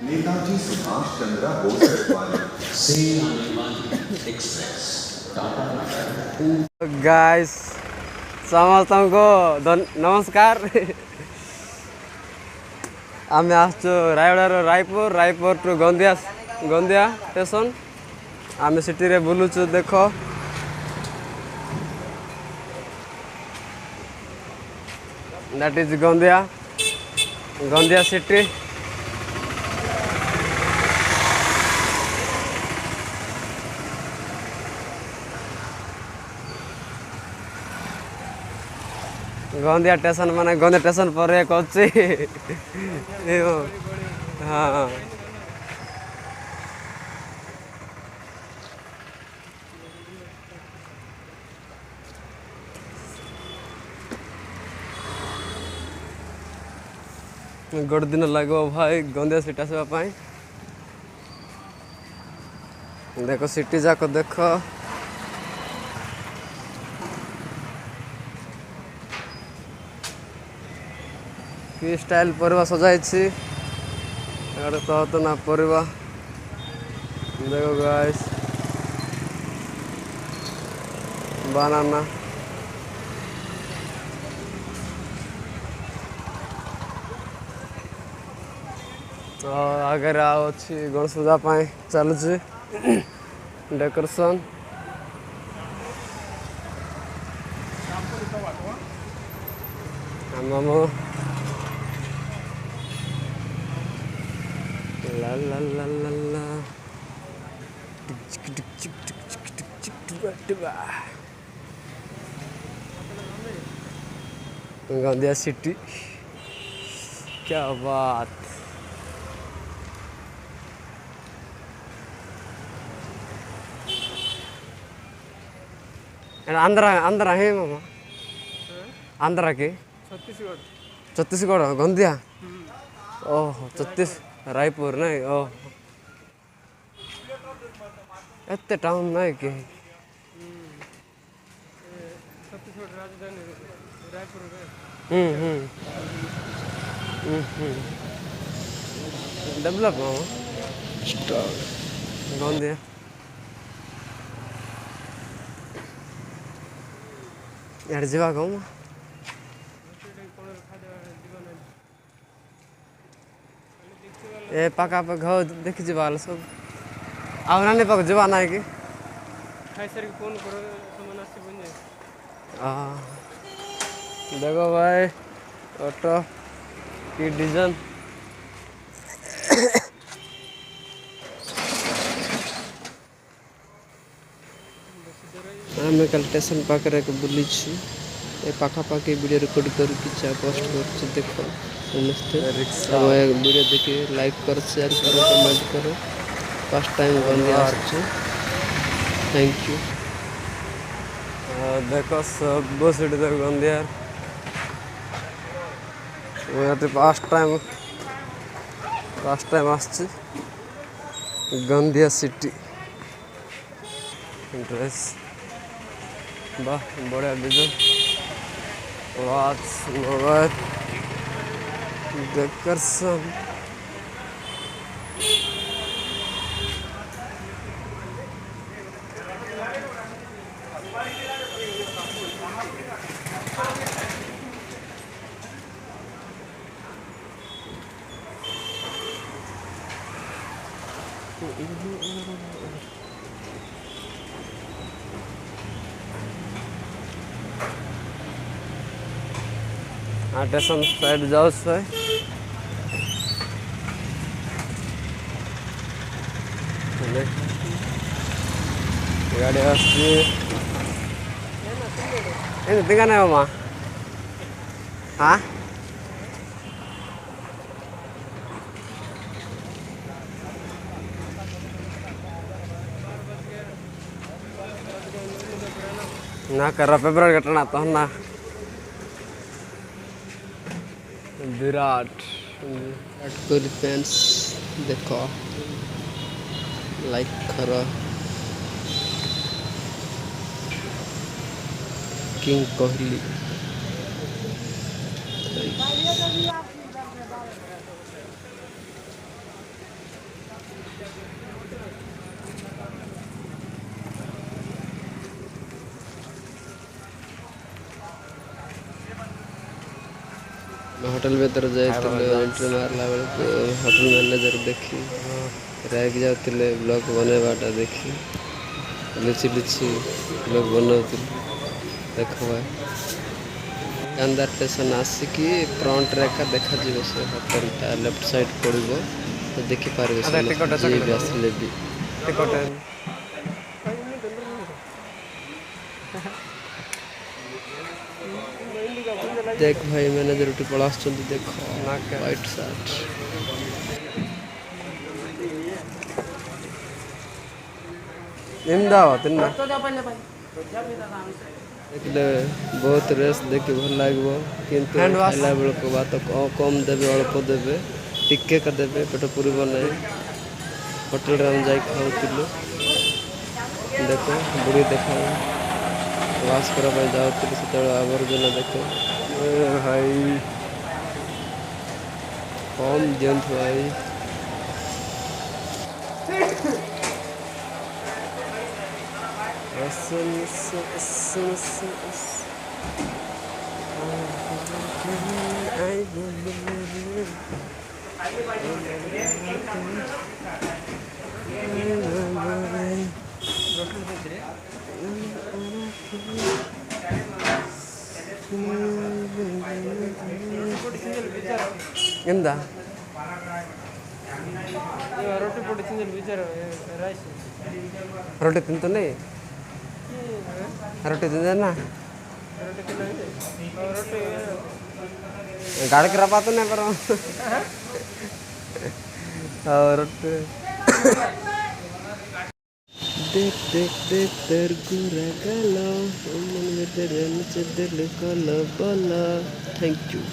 नेताजी सुभाष चंद्र बोस वाले गाइस समस्त को नमस्कार आम आसचु रायगड़ा रायपुर रायपुर टू गंदिया गंदिया स्टेशन आम सिटी रे बुलुचु देख that is Gondia Gondia city Gondia station माने गंदिया स्टेशन पर एक अच्छी हाँ गोटे दिन लगे भाई गंदिया सिटी आसवाई देख सिटी जाक देख कि स्टाइल परिवा सजाई तो ना परिवा देखो गाइस बनाना आगे अच्छी गणेश पूजा चलुच डेकोरेशन आम ला ला ला ला ला गंदिया सिटी क्या बात आंध्रा आंध्रा है मामा आंध्रा के छत्तीसगढ़ गंदिया ओह रायपुर नहीं ओह एते टाउन नहीं के डेवलप गंदिया यार जीवा कहूँ ए पाका पे घर देखी जीवा सब आउ नानी पाक जीवा ना कि देखो भाई ऑटो की डिजाइन आम कल स्टेशन पाखे बुली पाखापाखि वीडियो रिकॉर्ड करके पोस्ट कर देख समस्ते वीडियो देखिए लाइक कर शेयर करो कमेंट करो first time Gondia thank you देखो सब सीट देख गंदिया फर्स्ट टाइम आसची गंदिया सिटी ड्रेस वाह बढ़िया design mobile decoration station side जाओ गाड़ी आसगाने मामा हाँ ना कर पेपर कटना तो ना विराट कोहली फैंस देखो लाइक करो किंग कोहली होटल भीतर जाइए एंट्री मारला बेलू होटल मैनेजर देखी राग जाते ब्लॉग बनवाटा देखी लुचि लुचि ब्लॉग बनाऊल देख अंदर स्टेशन आसिकी फ्रंट रे एका देखा से होटेलटा लेफ्ट साइड पड़ो तो देखिपारे जी भी आसले भी देख भाई मैनेजर उठी पड़ा देख व्हाइट शर्ट देखले बहुत रेस देखी भल लगे किंतु खाइला बेल को बात कम देवे अल्प देवे टिके का देवे पेट पूरब ना होटेल हम जा खाऊलु देख बुढ़ी देखा वाश करने जाऊँ से आवर्जना देख भाई कम दिंतु भाई ಎಂದ ರೊಟ್ಟಿ ತಿಂತಾನೆ ರೊಟ್ಟಿ ತಿಂದನ गाड़ी रपा तो नहीं पर रೊಟ್ಟಿ देख देख देख तेर गुरा गालो मन में तेरे नीचे दिल को लो बोलो थैंक यू।